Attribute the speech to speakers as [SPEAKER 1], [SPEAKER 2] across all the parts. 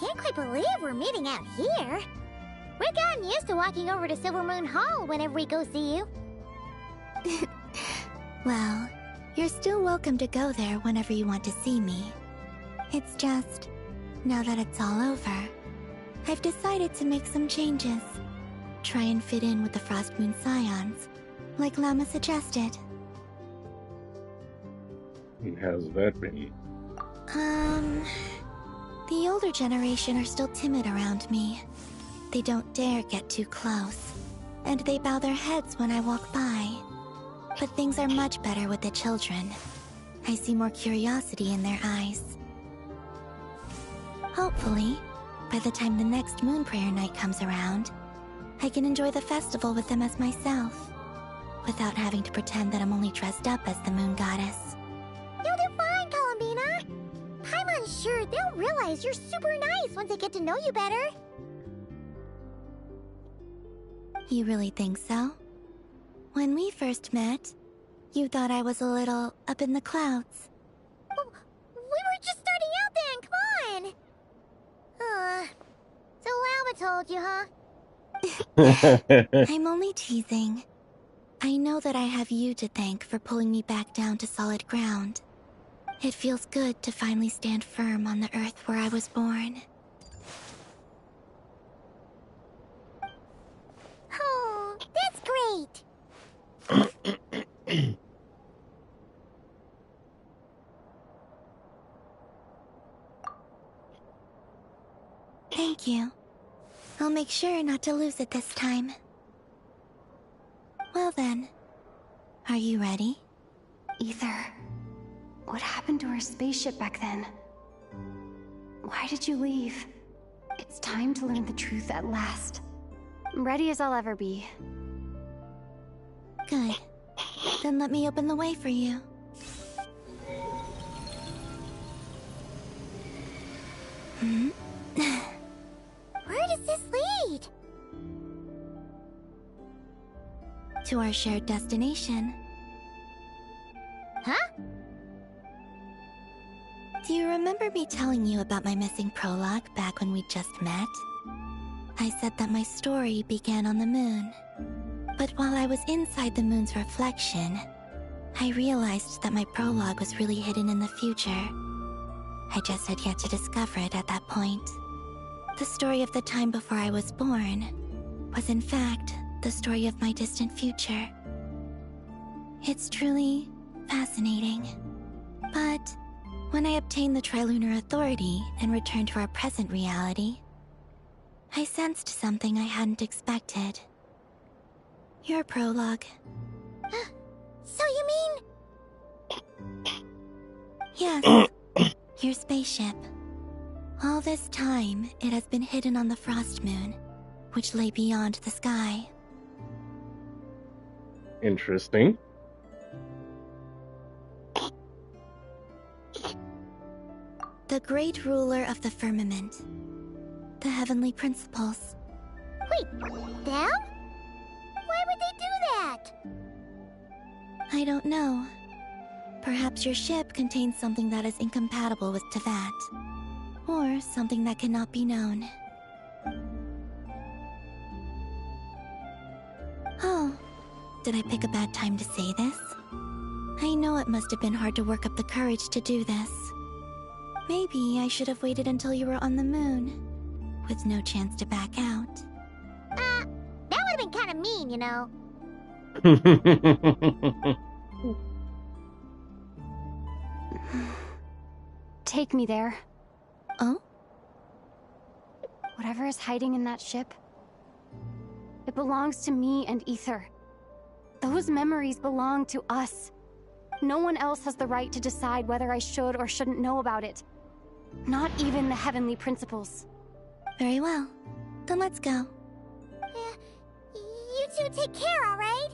[SPEAKER 1] Can't quite believe we're meeting out here. We've gotten used to walking over to Silver Moon Hall whenever we go see you.
[SPEAKER 2] Well, you're still welcome to go there whenever you want to see me. It's just, now that it's all over, I've decided to make some changes. Try and fit in with the Frost Moon Scions, like Llama suggested.
[SPEAKER 3] How's that been?
[SPEAKER 2] The older generation are still timid around me. They don't dare get too close, and they bow their heads when I walk by. But things are much better with the children. I see more curiosity in their eyes. Hopefully, by the time the next Moon Prayer Night comes around, I can enjoy the festival with them as myself, without having to pretend that I'm only dressed up as the Moon Goddess.
[SPEAKER 1] You'll do fine, Columbina. Paimon's sure they'll realize you're super nice once they get to know you better.
[SPEAKER 2] You really think so? When we first met, you thought I was a little up in the clouds.
[SPEAKER 1] Oh, we were just starting out then, come on! So Llama told you, huh?
[SPEAKER 2] I'm only teasing. I know that I have you to thank for pulling me back down to solid ground. It feels good to finally stand firm on the earth where I was born.
[SPEAKER 1] Oh, that's great!
[SPEAKER 2] Thank you. I'll make sure not to lose it this time. Well then, are you ready?
[SPEAKER 4] Ether, what happened to our spaceship back then? Why did you leave? It's time to learn the truth at last. I'm ready as I'll ever be.
[SPEAKER 2] Good. Then let me open the way for you.
[SPEAKER 1] Where does this lead?
[SPEAKER 2] To our shared destination.
[SPEAKER 1] Huh?
[SPEAKER 2] Do you remember me telling you about my missing prologue back when we just met? I said that my story began on the moon. But while I was inside the moon's reflection, I realized that my prologue was really hidden in the future. I just had yet to discover it at that point. The story of the time before I was born was in fact the story of my distant future. It's truly fascinating. But when I obtained the Trilunar Authority and returned to our present reality, I sensed something I hadn't expected. Your prologue.
[SPEAKER 1] So you mean...
[SPEAKER 2] Yes, your spaceship. All this time, it has been hidden on the Frost Moon, which lay beyond the sky.
[SPEAKER 3] Interesting.
[SPEAKER 2] The great ruler of the firmament. The heavenly principles.
[SPEAKER 1] Wait, them? Why would they do that?
[SPEAKER 2] I don't know. Perhaps your ship contains something that is incompatible with Tevat. Or something that cannot be known. Oh, did I pick a bad time to say this? I know it must have been hard to work up the courage to do this. Maybe I should have waited until you were on the moon, with no chance to back out.
[SPEAKER 1] That would have been kind of mean, you know.
[SPEAKER 4] Take me there.
[SPEAKER 2] Oh?
[SPEAKER 4] Whatever is hiding in that ship, it belongs to me and Ether. Those memories belong to us. No one else has the right to decide whether I should or shouldn't know about it. Not even the heavenly principles.
[SPEAKER 2] Very well. Then let's go.
[SPEAKER 1] You two take care, alright?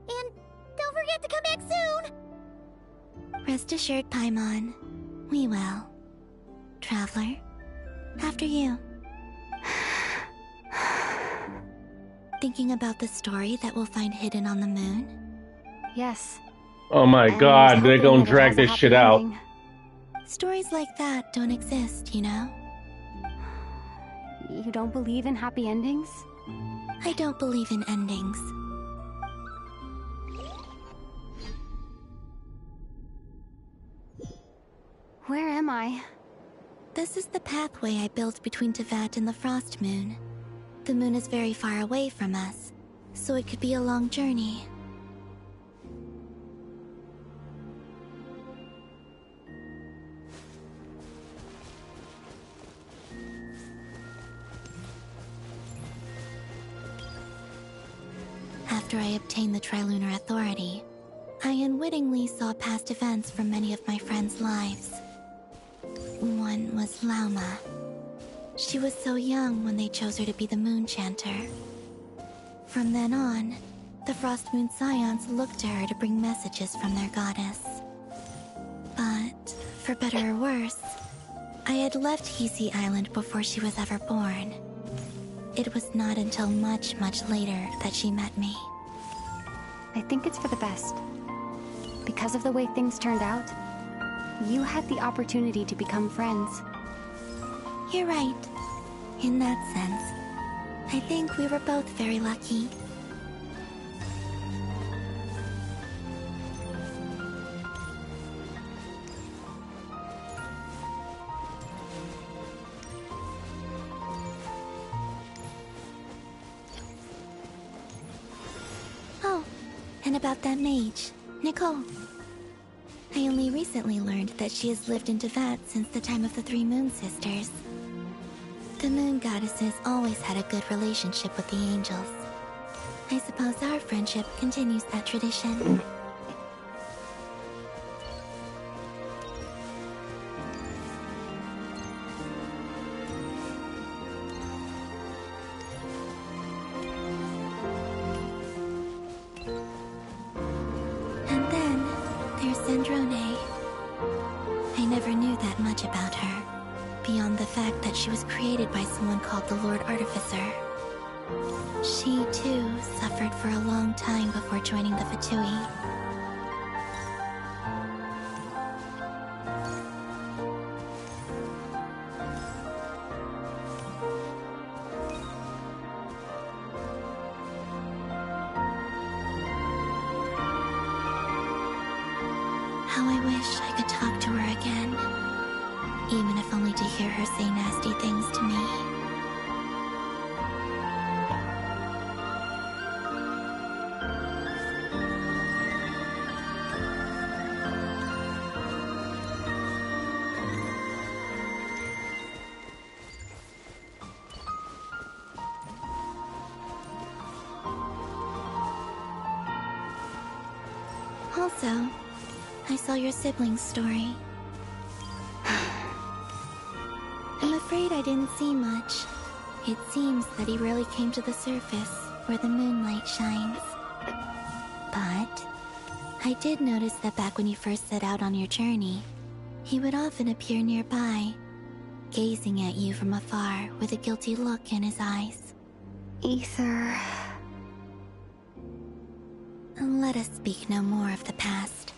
[SPEAKER 1] And don't forget to come back soon!
[SPEAKER 2] Rest assured, Paimon. We will. Traveler, after you. Thinking about the story that we'll find hidden on the moon?
[SPEAKER 4] Yes.
[SPEAKER 3] Oh my god, they're gonna drag this shit out.
[SPEAKER 2] Stories like that don't exist, you know?
[SPEAKER 4] You don't believe in happy endings?
[SPEAKER 2] I don't believe in endings.
[SPEAKER 4] Where am I?
[SPEAKER 2] This is the pathway I built between Tevat and the Frost Moon. The moon is very far away from us, so it could be a long journey. After I obtained the Trilunar Authority, I unwittingly saw past events from many of my friends' lives. One was Lauma. She was so young when they chose her to be the Moon Chanter. From then on, the Frost Moon Scions looked to her to bring messages from their goddess. But, for better or worse, I had left Hisi Island before she was ever born. It was not until much, much later that she met me.
[SPEAKER 4] I think it's for the best. Because of the way things turned out, you had the opportunity to become friends.
[SPEAKER 2] You're right. In that sense, I think we were both very lucky. Oh, and about that mage, Nicole. I only recently learned that she has lived in Tevat since the time of the Three Moon Sisters. The Moon Goddesses always had a good relationship with the angels. I suppose our friendship continues that tradition. And then, there's Zandrone. I never knew that much about her, beyond the fact that she was created by someone called the Lord Artificer. She, too, suffered for a long time before joining the Fatui. How I wish I could talk to her again, even if only to hear her say nasty things to me. Also, I saw your siblings' story. I'm afraid I didn't see much. It seems that he rarely came to the surface, where the moonlight shines. But I did notice that back when you first set out on your journey, he would often appear nearby, gazing at you from afar with a guilty look in his eyes.
[SPEAKER 4] Ether...
[SPEAKER 2] Let us speak no more of the past.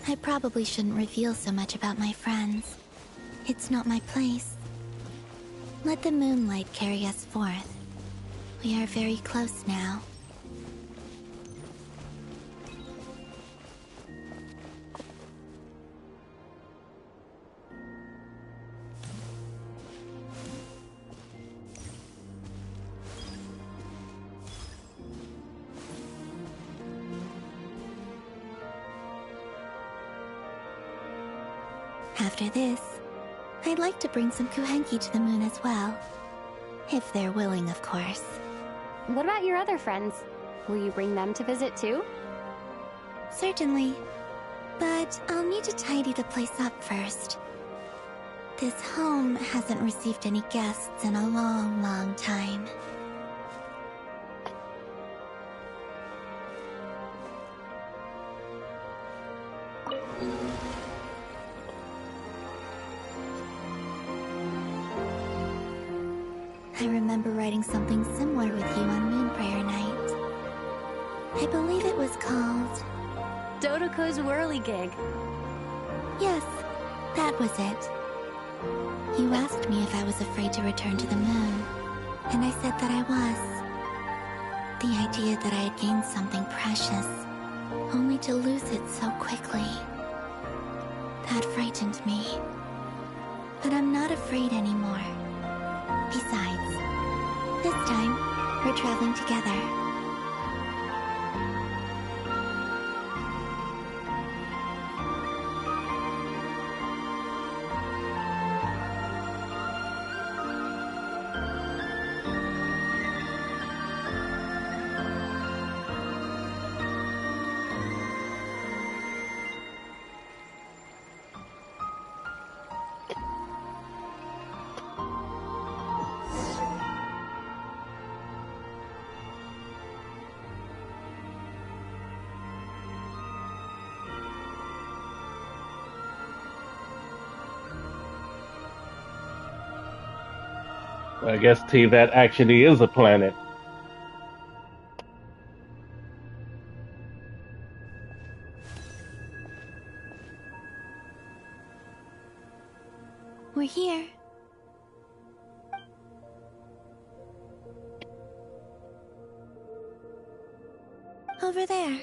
[SPEAKER 2] I probably shouldn't reveal so much about my friends. It's not my place. Let the moonlight carry us forth. We are very close now. After this, I'd like to bring some Kuhenki to the moon as well. If they're willing, of course.
[SPEAKER 4] What about your other friends? Will you bring them to visit too?
[SPEAKER 2] Certainly. But I'll need to tidy the place up first. This home hasn't received any guests in a long, long time. I remember writing something similar with you on Moon Prayer Night. I believe it was called...
[SPEAKER 4] Dodoko's Whirligig.
[SPEAKER 2] Yes, that was it. You asked me if I was afraid to return to the moon. And I said that I was. The idea that I had gained something precious, only to lose it so quickly. That frightened me. But I'm not afraid anymore. Besides, this time, we're traveling together.
[SPEAKER 3] I guess T that actually is a planet.
[SPEAKER 2] We're here. Over there.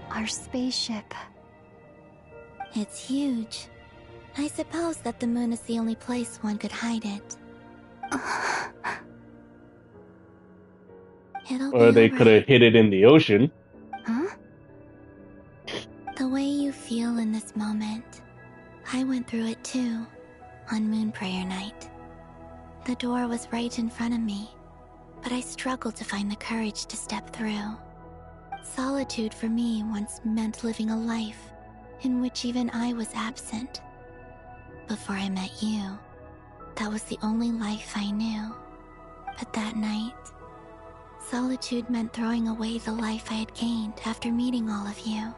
[SPEAKER 4] Our spaceship.
[SPEAKER 2] It's huge. I suppose that the moon is the only place one could hide it. It'll
[SPEAKER 3] Or
[SPEAKER 2] be
[SPEAKER 3] they could have
[SPEAKER 2] alright.
[SPEAKER 3] hid it in the ocean.
[SPEAKER 4] Huh?
[SPEAKER 2] The way you feel in this moment, I went through it too, on Moon Prayer Night. The door was right in front of me, but I struggled to find the courage to step through. Solitude for me once meant living a life in which even I was absent. Before I met you, that was the only life I knew. But that night, solitude meant throwing away the life I had gained after meeting all of you.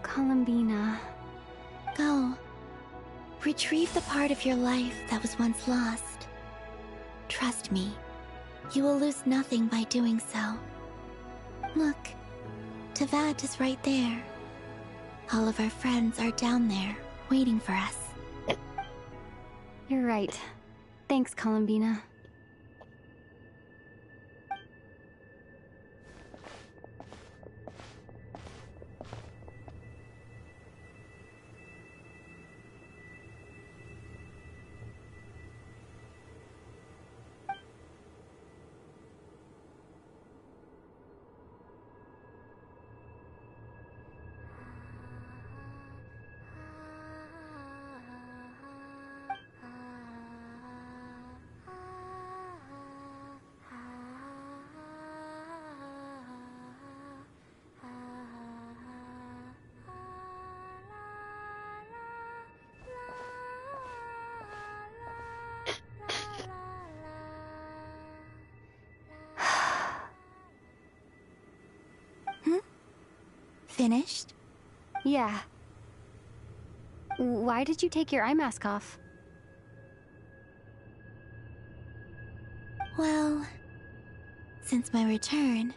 [SPEAKER 4] Columbina.
[SPEAKER 2] Go. Retrieve the part of your life that was once lost. Trust me, you will lose nothing by doing so. Look, Tavat is right there. All of our friends are down there, waiting for us.
[SPEAKER 4] You're right. Thanks, Columbina.
[SPEAKER 2] Finished?
[SPEAKER 4] Yeah. Why did you take your eye mask off?
[SPEAKER 2] Well, since my return,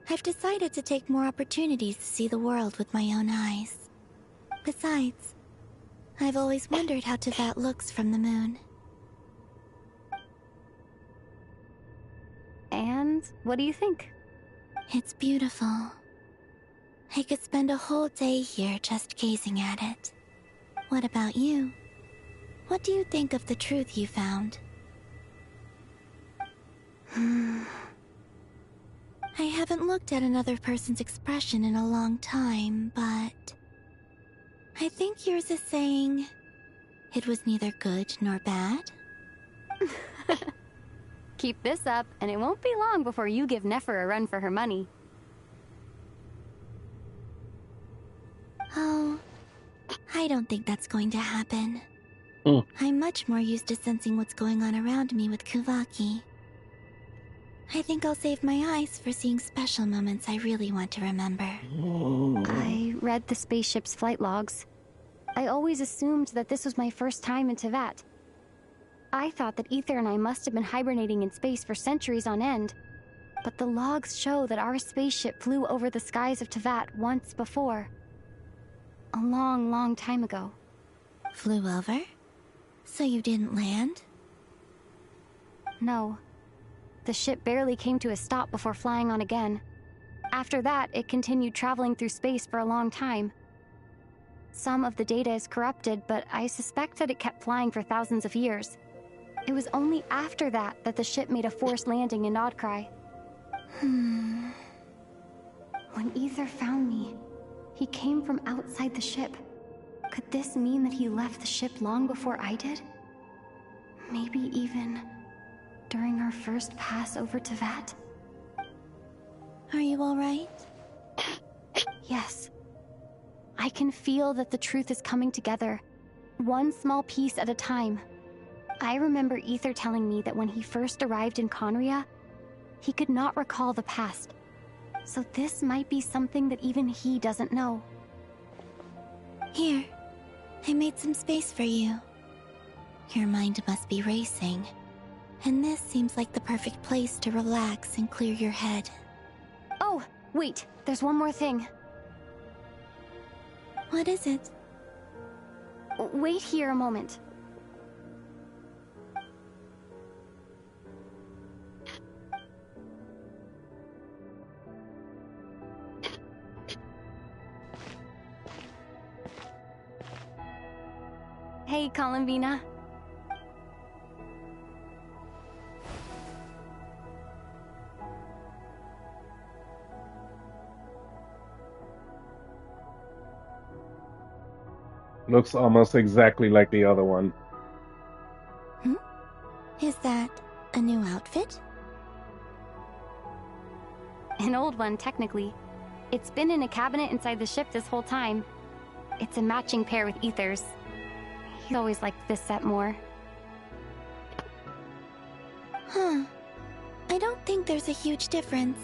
[SPEAKER 2] I've decided to take more opportunities to see the world with my own eyes. Besides, I've always wondered how Tavat looks from the moon.
[SPEAKER 4] And what do you think?
[SPEAKER 2] It's beautiful. I could spend a whole day here just gazing at it. What about you? What do you think of the truth you found? I haven't looked at another person's expression in a long time, but I think yours is saying it was neither good nor bad.
[SPEAKER 4] Keep this up, and it won't be long before you give Nefer a run for her money.
[SPEAKER 2] Oh, I don't think that's going to happen. I'm much more used to sensing what's going on around me with Kuvaki. I think I'll save my eyes for seeing special moments I really want to remember.
[SPEAKER 4] I read the spaceship's flight logs. I always assumed that this was my first time in Tevat. I thought that Ether and I must have been hibernating in space for centuries on end. But the logs show that our spaceship flew over the skies of Tevat once before. A long, long time ago.
[SPEAKER 2] Flew over? So you didn't land?
[SPEAKER 4] No. The ship barely came to a stop before flying on again. After that, it continued traveling through space for a long time. Some of the data is corrupted, but I suspect that it kept flying for thousands of years. It was only after that that the ship made a forced landing in Nodcry. When Ether found me, he came from outside the ship. Could this mean that he left the ship long before I did? Maybe even during our first pass over Tevat?
[SPEAKER 2] Are you alright?
[SPEAKER 4] Yes. I can feel that the truth is coming together, one small piece at a time. I remember Ether telling me that when he first arrived in Conria, he could not recall the past. So this might be something that even he doesn't know.
[SPEAKER 2] Here, I made some space for you. Your mind must be racing, and this seems like the perfect place to relax and clear your head.
[SPEAKER 4] Oh, wait, there's one more thing.
[SPEAKER 2] What is it?
[SPEAKER 4] Wait here a moment. Hey, Columbina.
[SPEAKER 3] Looks almost exactly like the other one.
[SPEAKER 2] Is that a new outfit?
[SPEAKER 4] An old one, technically. It's been in a cabinet inside the ship this whole time. It's a matching pair with Ether's. He's always liked this set more.
[SPEAKER 2] Huh. I don't think there's a huge difference.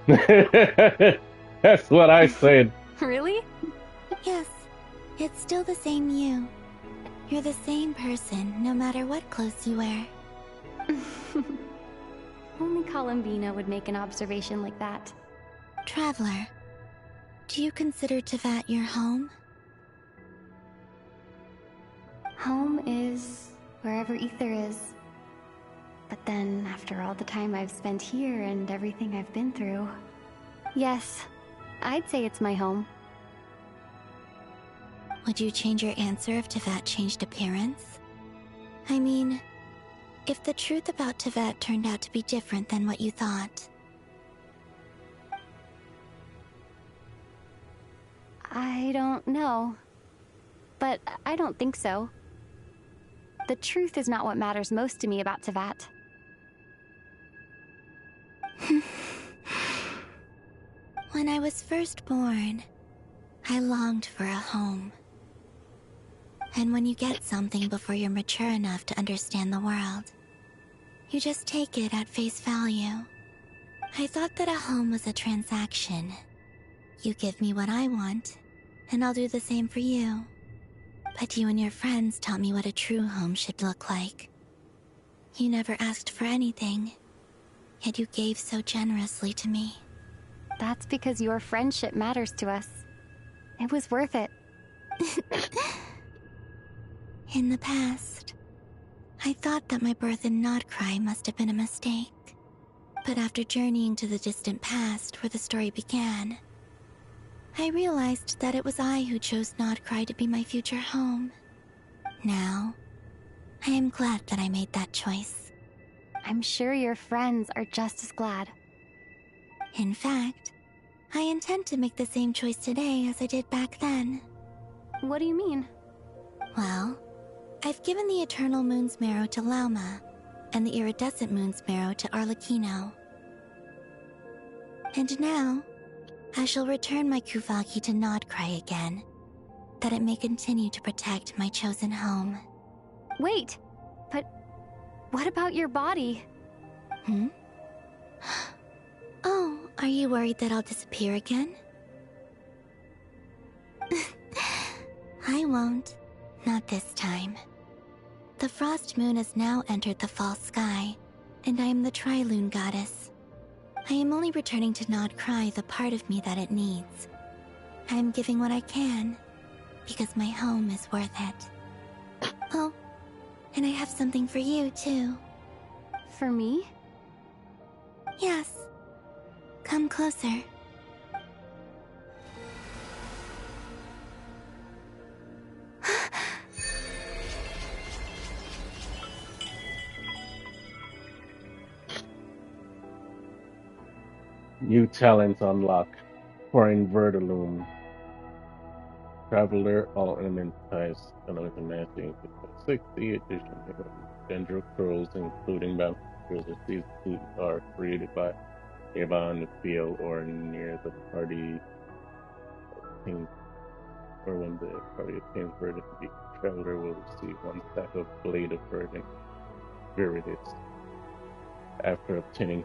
[SPEAKER 3] That's what I said.
[SPEAKER 4] Really?
[SPEAKER 2] Yes, it's still the same you. You're the same person, no matter what clothes you wear.
[SPEAKER 4] Only Columbina would make an observation like that.
[SPEAKER 2] Traveler, do you consider Tevat your home?
[SPEAKER 4] Home is wherever Ether is. But then, after all the time I've spent here and everything I've been through... Yes, I'd say it's my home.
[SPEAKER 2] Would you change your answer if Tevat changed appearance? I mean, if the truth about Tevat turned out to be different than what you thought.
[SPEAKER 4] I don't know. But I don't think so. The truth is not what matters most to me about Tevat.
[SPEAKER 2] When I was first born, I longed for a home. And when you get something before you're mature enough to understand the world, you just take it at face value. I thought that a home was a transaction. You give me what I want, and I'll do the same for you. But you and your friends taught me what a true home should look like. You never asked for anything, yet you gave so generously to me.
[SPEAKER 4] That's because your friendship matters to us. It was worth it.
[SPEAKER 2] In the past, I thought that my birth in Nodcry must have been a mistake. But after journeying to the distant past where the story began, I realized that it was I who chose Nodcry to be my future home. Now, I am glad that I made that choice.
[SPEAKER 4] I'm sure your friends are just as glad.
[SPEAKER 2] In fact, I intend to make the same choice today as I did back then.
[SPEAKER 4] What do you mean?
[SPEAKER 2] Well, I've given the Eternal Moon's Marrow to Lauma, and the iridescent moon's marrow to Arlecchino. And now, I shall return my Kuvagi to Nodcry again, that it may continue to protect my chosen home.
[SPEAKER 4] Wait, but what about your body?
[SPEAKER 2] Oh, are you worried that I'll disappear again? I won't. Not this time. The frost moon has now entered the fall sky, and I am the Trilune goddess. I am only returning to Nodcry the part of me that it needs. I am giving what I can, because my home is worth it. Oh, and I have something for you, too.
[SPEAKER 4] For me?
[SPEAKER 2] Yes. Come closer.
[SPEAKER 3] New talent unlock for Invertiloom. Traveler, all element types, element matching 60 additional dendro curls, including bounce curls, these two are created by nearby on the field or near the party obtains, or when the party obtains verdant, the traveler will receive one stack of blade of verdant viridites. After obtaining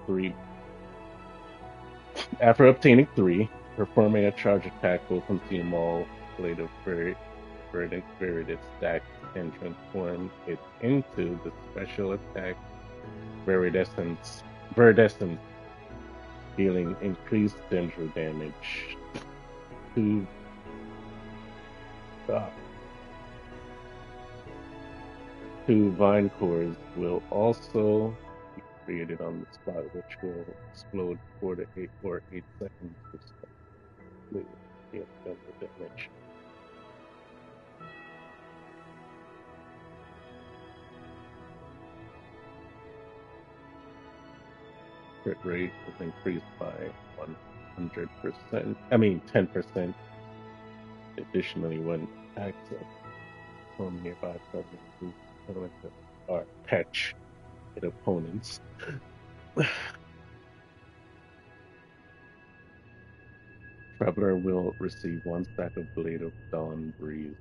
[SPEAKER 3] three, performing a charge attack will consume all blade of verdant viridites stacked and transform it into the special attack viridescence, dealing increased dendro damage. Two vine cores will also be created on the spot, which will explode 4 to 8 or 8 seconds respectively. Damage. Crit rate is increased by 10%. Additionally, when attacks from nearby partners are catch hit opponents. Traveler will receive one stack of Blade of Dawn Breeze.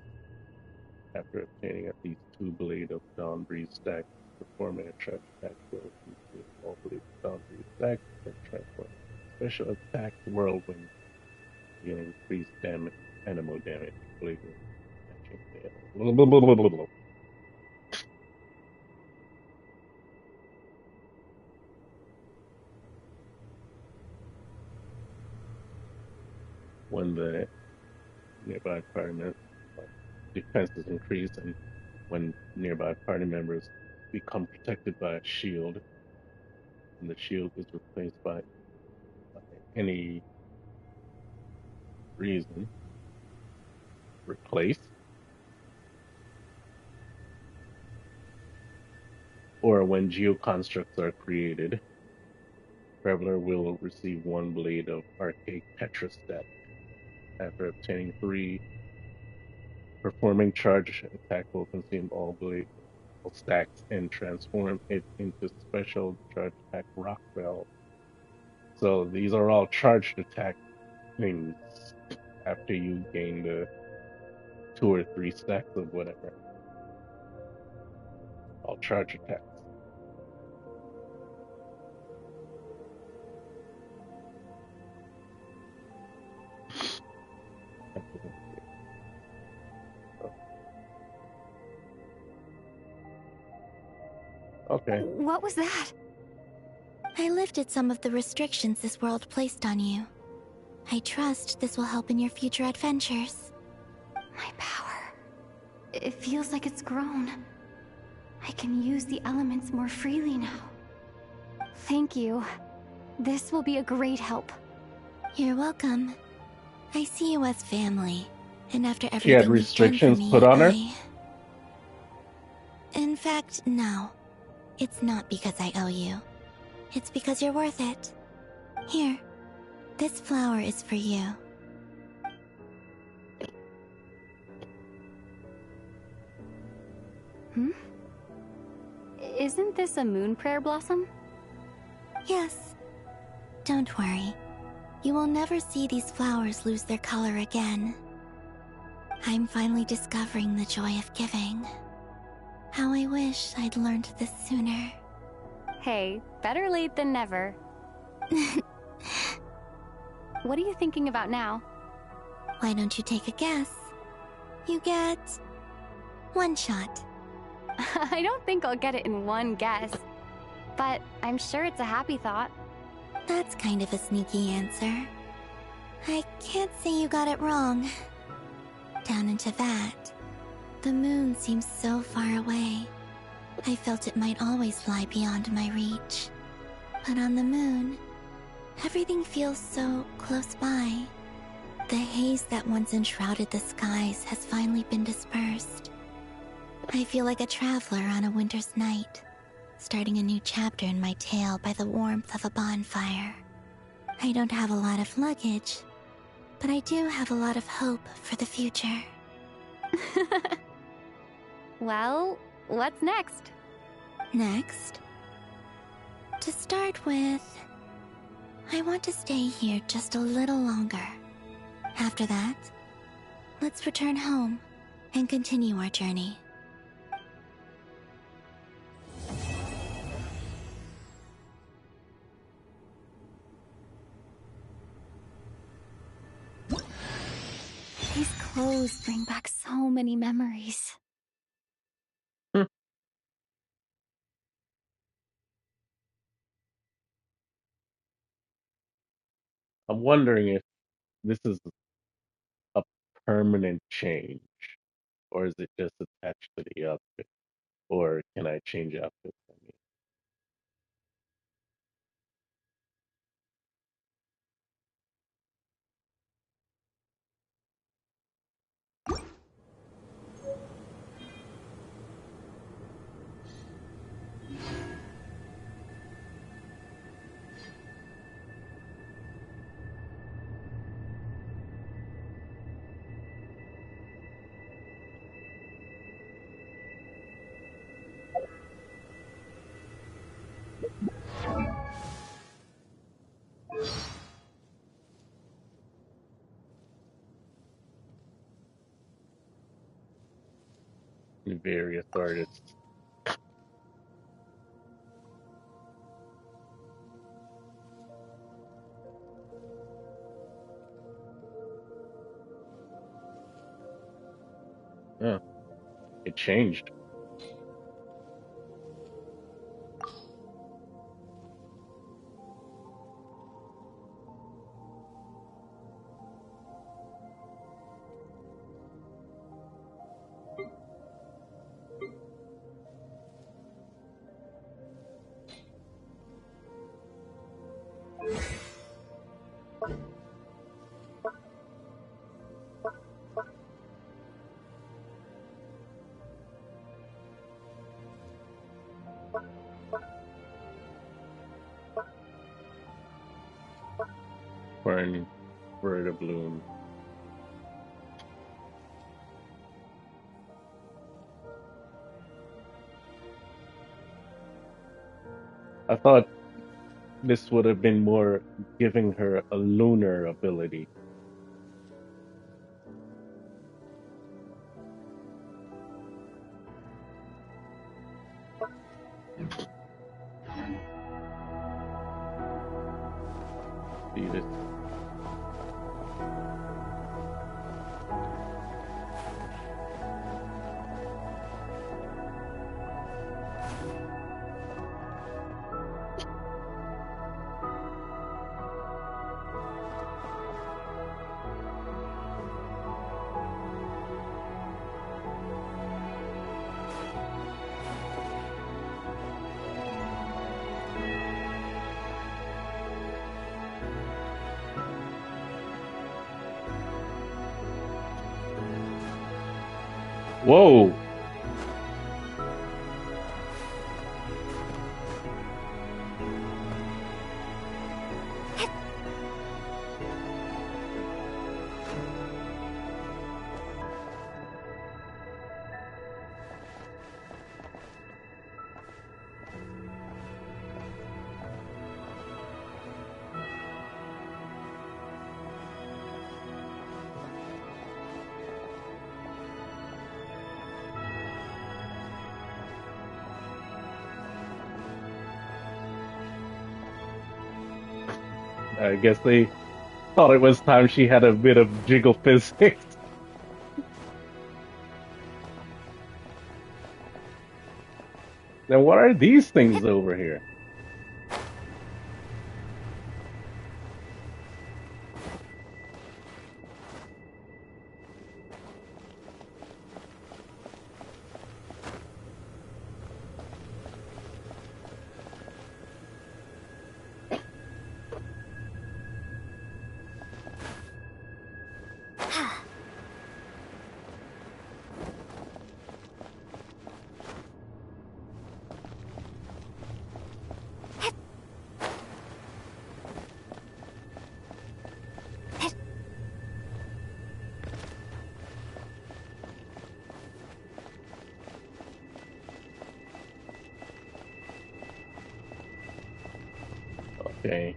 [SPEAKER 3] After obtaining at least 2 Blade of Dawn Breeze stacks, performing a charge attack will consume all Blade of Dawn Breeze stacks and transform special attack Whirlwind, dealing increased damage, animal damage, Blade matching. When the nearby party members' defense is increased, and when nearby party members become protected by a shield, and the shield is replaced by any reason, replace, or when geoconstructs are created, Traveler will receive 1 blade of Archaic Petrostat. After obtaining 3, performing charge attack will consume all blade stacks and transform it into special charge attack Rockbell. So these are all charged attack things after you gain the 2 or 3 stacks of whatever. All charge attacks. Okay.
[SPEAKER 4] What was that?
[SPEAKER 2] I lifted some of the restrictions this world placed on you. I trust this will help in your future adventures.
[SPEAKER 4] My power. It feels like it's grown. I can use the elements more freely now. Thank you. This will be a great help.
[SPEAKER 2] You're welcome. I see you as family, and after everything
[SPEAKER 3] She had
[SPEAKER 2] you've done
[SPEAKER 3] restrictions
[SPEAKER 2] for me,
[SPEAKER 3] put on her?
[SPEAKER 2] In fact, no. It's not because I owe you. It's because you're worth it. Here, this flower is for you.
[SPEAKER 4] Isn't this a moon prayer blossom?
[SPEAKER 2] Yes. Don't worry. You will never see these flowers lose their color again. I'm finally discovering the joy of giving. How I wish I'd learned this sooner.
[SPEAKER 4] Hey, better late than never. What are you thinking about now?
[SPEAKER 2] Why don't you take a guess? You get 1 shot.
[SPEAKER 4] I don't think I'll get it in one guess. But I'm sure it's a happy thought.
[SPEAKER 2] That's kind of a sneaky answer. I can't say you got it wrong. Down into that, the moon seems so far away. I felt it might always lie beyond my reach. But on the moon, everything feels so close by. The haze that once enshrouded the skies has finally been dispersed. I feel like a traveler on a winter's night, starting a new chapter in my tale by the warmth of a bonfire. I don't have a lot of luggage, but I do have a lot of hope for the future.
[SPEAKER 4] Well, what's next?
[SPEAKER 2] Next, to start with, I want to stay here just a little longer. After that, let's return home and continue our journey.
[SPEAKER 4] These clothes bring back so many memories.
[SPEAKER 3] I'm wondering if this is a permanent change, or is it just attached to the outfit, or can I change outfits? I mean, various artists. Yeah, it changed. Burn for the bloom. I thought this would have been more giving her a lunar ability. See this? Whoa! I guess they thought it was time she had a bit of jiggle physics. Now, what are these things over here? Okay,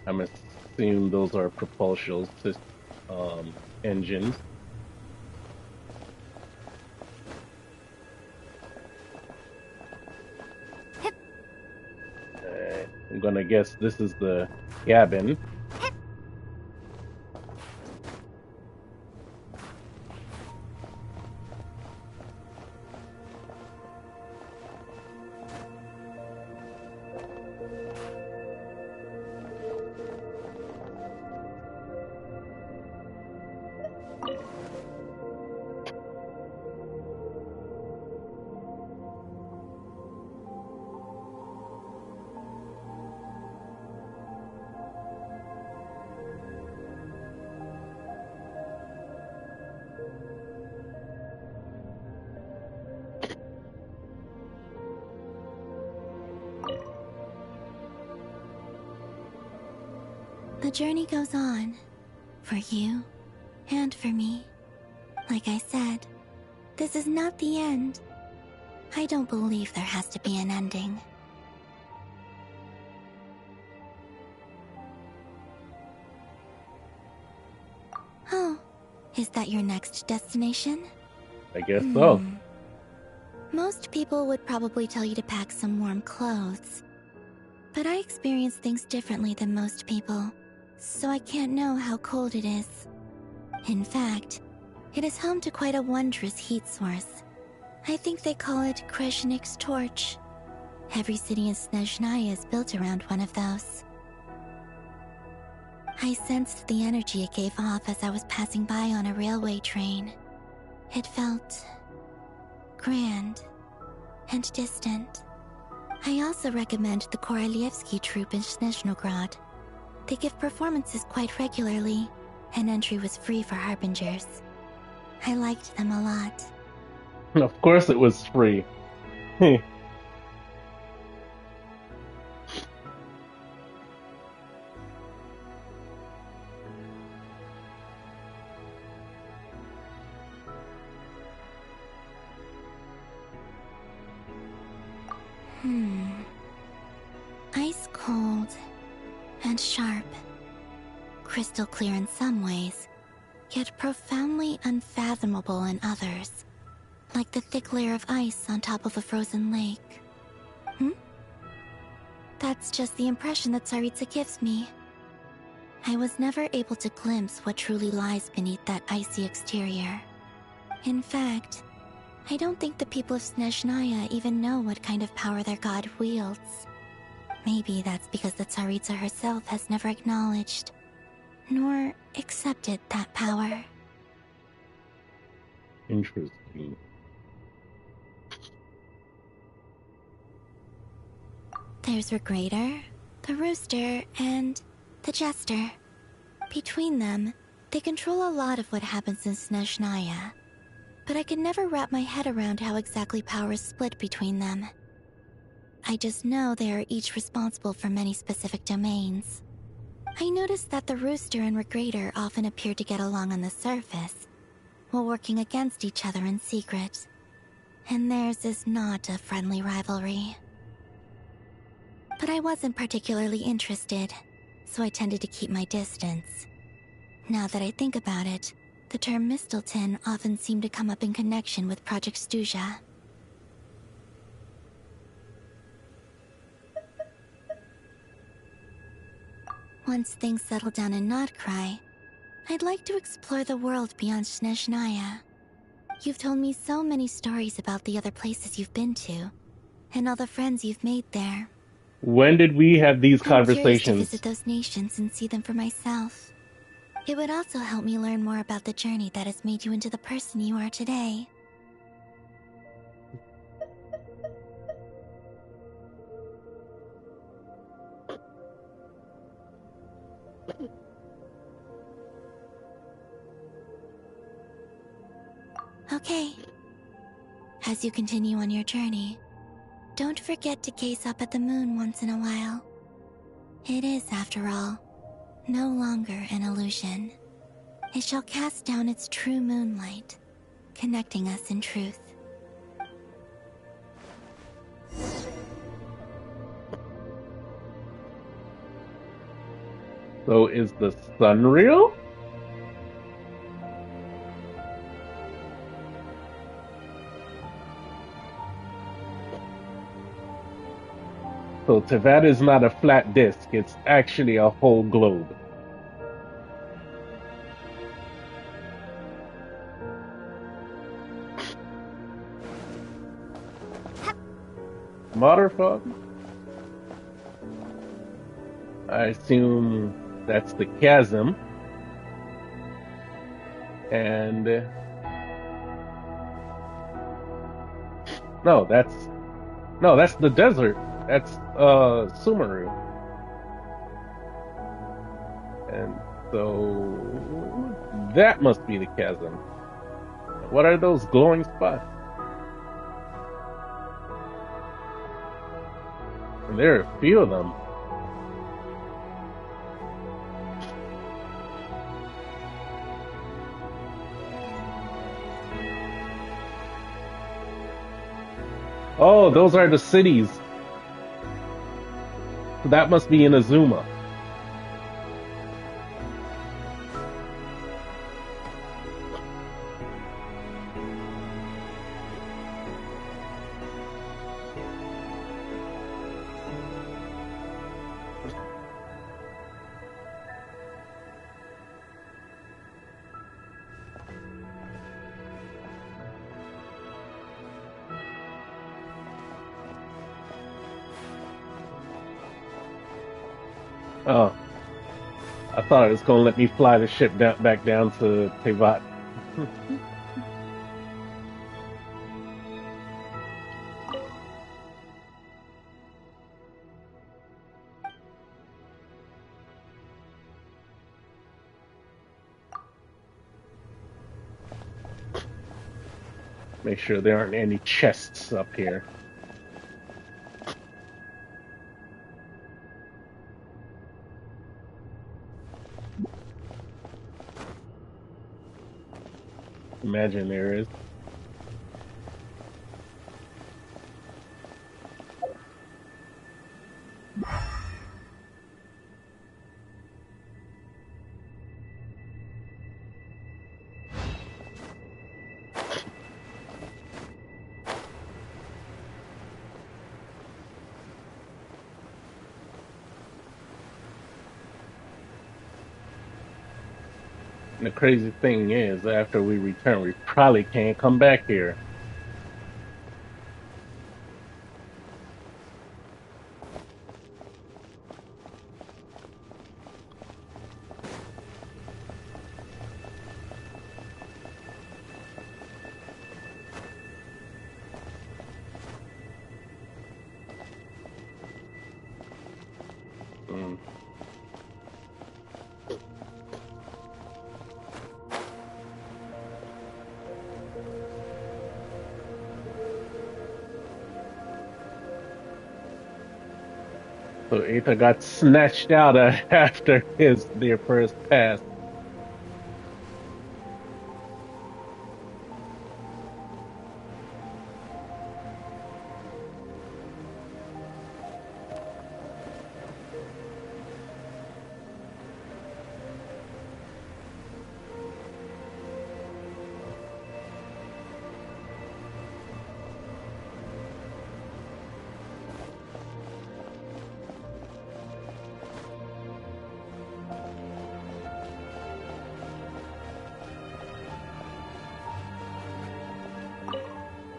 [SPEAKER 3] I'm assuming those are propulsion engines. I'm gonna guess this is the cabin.
[SPEAKER 2] The journey goes on. For you. And for me. Like I said, this is not the end. I don't believe there has to be an ending. Oh, is that your next destination?
[SPEAKER 3] I guess so.
[SPEAKER 2] Most people would probably tell you to pack some warm clothes. But I experience things differently than most people, so I can't know how cold it is. In fact, it is home to quite a wondrous heat source. I think they call it Kreshnik's torch. Every city in Snezhnaya is built around one of those. I sensed the energy it gave off as I was passing by on a railway train. It felt grand and distant. I also recommend the Korolievsky troupe in Snezhnograd. They give performances quite regularly, and entry was free for harbingers. I liked them a lot.
[SPEAKER 3] Of course it was free.
[SPEAKER 2] Ice cold and sharp. Crystal clear in some ways, yet profoundly unfathomable in others. Like the thick layer of ice on top of a frozen lake. That's just the impression that Tsaritsa gives me. I was never able to glimpse what truly lies beneath that icy exterior. In fact, I don't think the people of Snezhnaya even know what kind of power their god wields. Maybe that's because the Tsaritsa herself has never acknowledged, nor accepted that power.
[SPEAKER 3] Interesting.
[SPEAKER 2] There's Regrator, the Rooster, and the Jester. Between them, they control a lot of what happens in Snezhnaya. But I can never wrap my head around how exactly power is split between them. I just know they are each responsible for many specific domains. I noticed that the Rooster and Regrator often appear to get along on the surface, while working against each other in secret. And theirs is not a friendly rivalry. But I wasn't particularly interested, so I tended to keep my distance. Now that I think about it, the term Mistelton often seemed to come up in connection with Project Stuja. once things settle down in Notcry, I'd like to explore the world beyond Snezhnaya. You've told me so many stories about the other places you've been to, and all the friends you've made there.
[SPEAKER 3] When did we have these
[SPEAKER 2] I'm curious to
[SPEAKER 3] conversations?
[SPEAKER 2] visit those nations and see them for myself. It would also help me learn more about the journey that has made you into the person you are today. Okay. As you continue on your journey, don't forget to gaze up at the moon once in a while. It is, after all, no longer an illusion. It shall cast down its true moonlight, connecting us in truth.
[SPEAKER 3] So is the sun real? So Tevat is not a flat disk, it's actually a whole globe. Motherfucker. I assume that's the chasm. And no, that's the desert. That's Sumeru. And so that must be the chasm. What are those glowing spots? And there are a few of them. Oh, those are the cities. That must be in Azuma. Oh, I thought it was going to let me fly the ship back down to Tevat. Make sure there aren't any chests up here. Imagine there is. And the crazy thing is, after we return, we probably can't come back here. Mm. So Aether got snatched out after their first pass.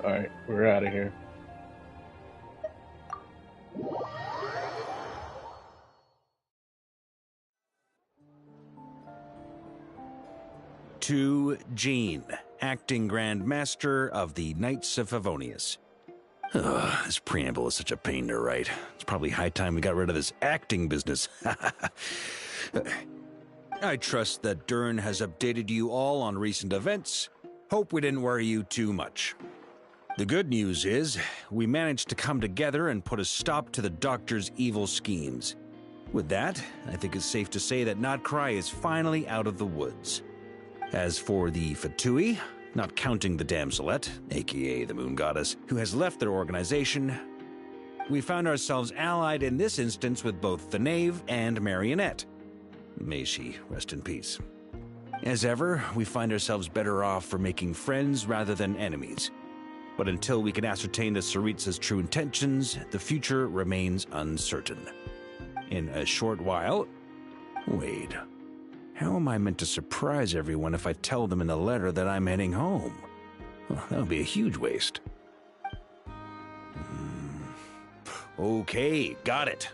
[SPEAKER 3] Alright, we're out of here.
[SPEAKER 5] To Jean, acting Grand Master of the Knights of Favonius. Ugh, this preamble is such a pain to write. It's probably high time we got rid of this acting business. I trust that Dern has updated you all on recent events. Hope we didn't worry you too much. The good news is, we managed to come together and put a stop to the Doctor's evil schemes. With that, I think it's safe to say that Notcry is finally out of the woods. As for the Fatui, not counting the Damselette, aka the Moon Goddess, who has left their organization, we found ourselves allied in this instance with both the Knave and Marionette. May she rest in peace. As ever, we find ourselves better off for making friends rather than enemies. But until we can ascertain the Tsaritsa's true intentions, the future remains uncertain. In a short while... Wait. How am I meant to surprise everyone if I tell them in the letter that I'm heading home? Well, that would be a huge waste. Okay, got it.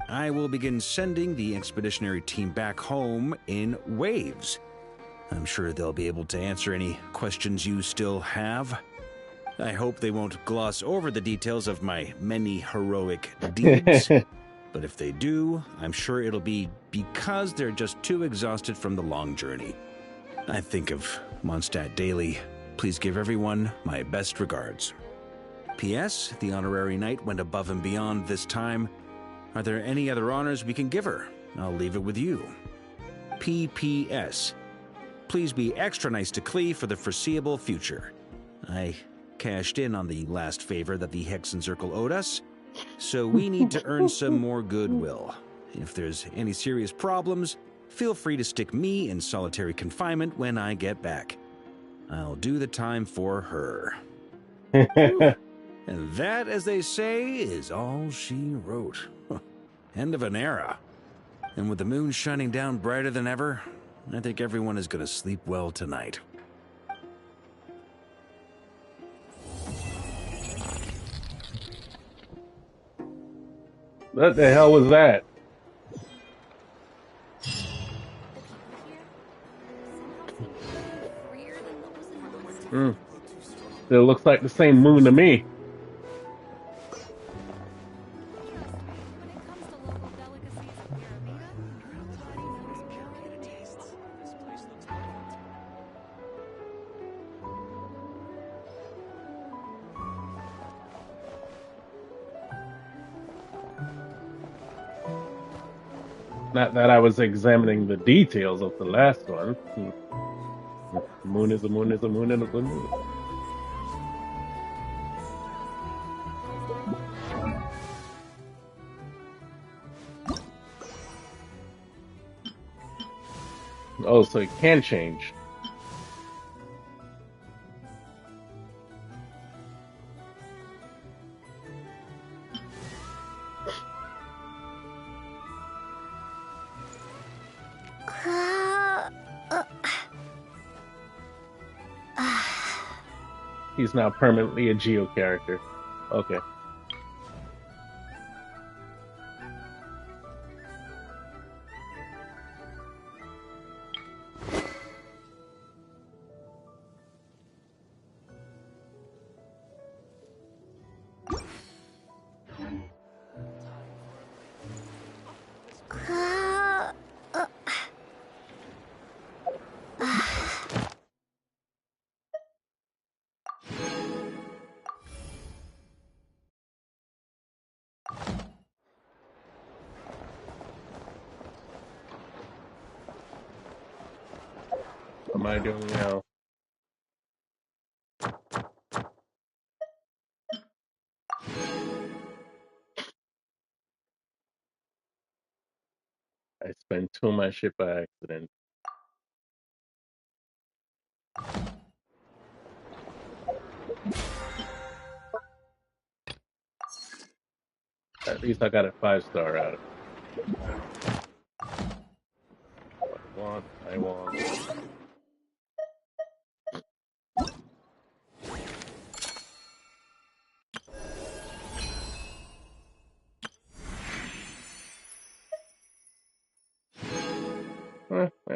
[SPEAKER 5] I will begin sending the expeditionary team back home in waves. I'm sure they'll be able to answer any questions you still have. I hope they won't gloss over the details of my many heroic deeds. But if they do, I'm sure it'll be because they're just too exhausted from the long journey. I think of Mondstadt daily. Please give everyone my best regards. P.S. The honorary knight went above and beyond this time. Are there any other honors we can give her? I'll leave it with you. P.P.S. Please be extra nice to Klee for the foreseeable future. I cashed in on the last favor that the Hexen Circle owed us, so we need to earn some more goodwill. If there's any serious problems, feel free to stick me in solitary confinement when I get back. I'll do the time for her. And that, as they say, is all she wrote. End of an era. And with the moon shining down brighter than ever, I think everyone is going to sleep well tonight.
[SPEAKER 3] What the hell was that? It looks like the same moon to me. Not that I was examining the details of the last one. The moon is a moon is a moon and a moon. Oh, so it can change. He's now permanently a Geo character. Okay. What am I doing now? I spent two on my ship by accident. At least I got a 5-star out of it. I want.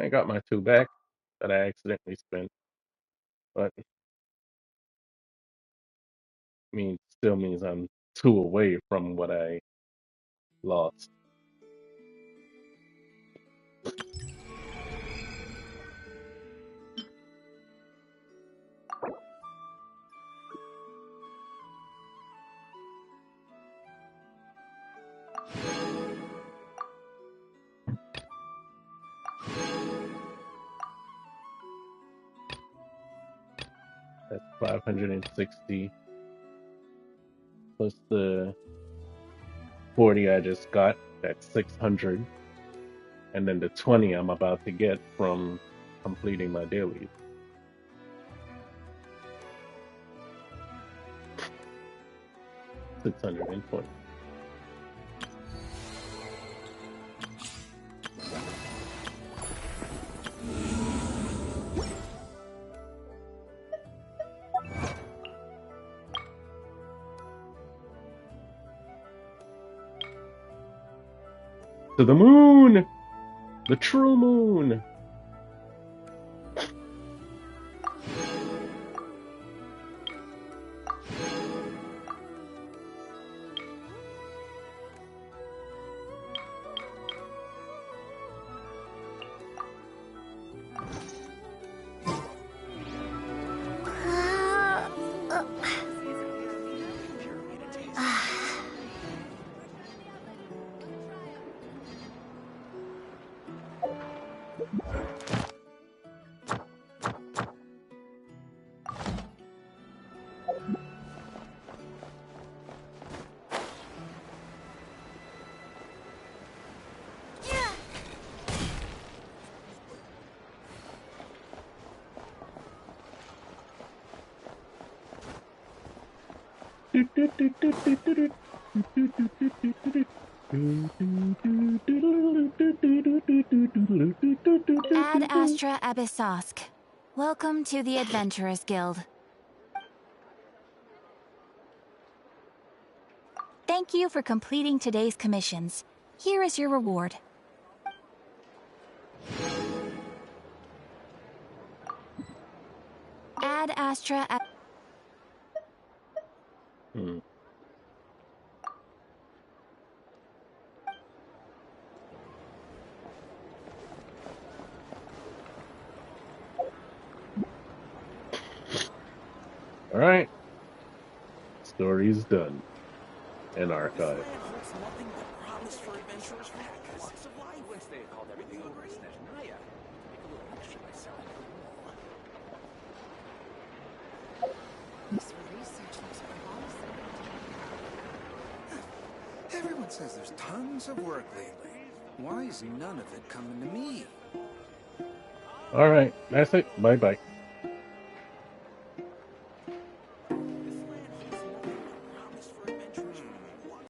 [SPEAKER 3] I got my 2 back that I accidentally spent, but still means I'm 2 away from what I lost. That's 560 plus the 40 I just got. That's 600, and then the 20 I'm about to get from completing my dailies. 620. To the moon! The true moon!
[SPEAKER 2] Ad Astra Abyssosk. Welcome to the Adventurers Guild. Thank you for completing today's commissions. Here is your reward. Ad Astra
[SPEAKER 3] Alright. Story's done. And archived.
[SPEAKER 6] Everyone says there's tons of work lately. Why is none of it coming to me?
[SPEAKER 3] Alright, that's it. Bye-bye.